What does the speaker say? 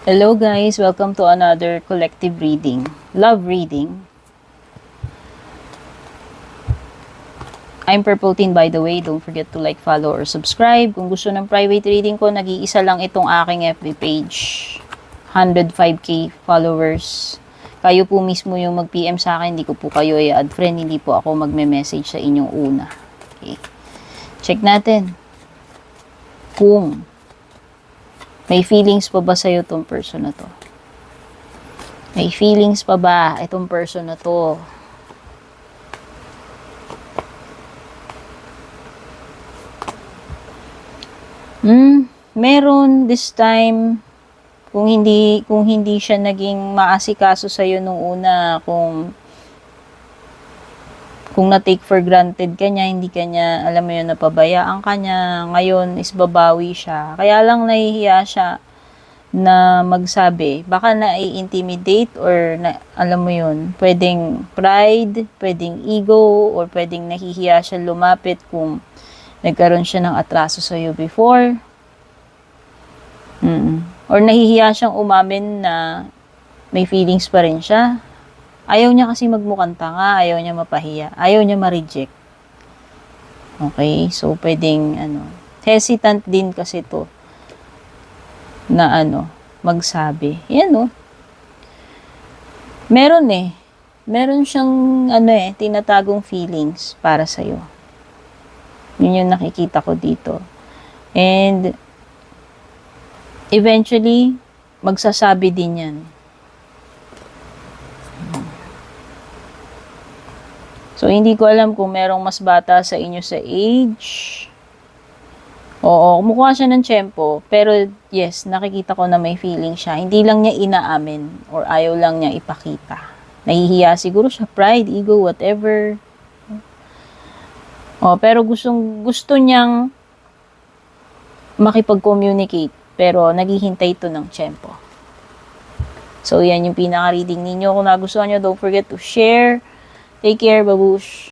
Hello guys, welcome to another collective reading. Love reading. I'm Purple Teen by the way. Don't forget to like, follow, or subscribe. Kung gusto ng private reading ko, nag-iisa lang itong aking FB page. 105k followers. Kayo po mismo yung mag-PM sa akin. Hindi ko po kayo i-add friend. Hindi po ako magme-message sa inyong una. Okay. Check natin. Kung may feelings pa ba sa'yo itong person na to? May feelings pa ba itong person na to? Meron this time, kung hindi siya naging maasikaso sa'yo nung una, kung na-take for granted ka niya, hindi ka niya, alam mo yun, napabayaan ka niya, ngayon is babawi siya. Kaya lang nahihiya siya na magsabi. Baka na-intimidate or na, alam mo yun, pwedeng pride, pwedeng ego, or pwedeng nahihiya siya lumapit kung nagkaroon siya ng atraso sa'yo before. Or nahihiya siyang umamin na may feelings pa rin siya. Ayaw niya kasi magmukhang tanga, ayaw niya mapahiya, ayaw niya ma-reject. Okay? So, pwedeng, hesitant din kasi to na, magsabi. Yan, Meron siyang, tinatagong feelings para sa'yo. Yun yung nakikita ko dito. And, eventually, magsasabi din yan. So, hindi ko alam kung merong mas bata sa inyo sa age. Oo, kumukuha siya ng tiyempo. Pero, yes, nakikita ko na may feeling siya. Hindi lang niya inaamin or ayaw lang niya ipakita. Nahihiya siguro siya, pride, ego, whatever. Pero gusto niyang makipag-communicate. Pero, naghihintay ito ng tiyempo. So, yan yung pinaka-reading ninyo. Kung nagustuhan nyo, don't forget to share. Take care, babush.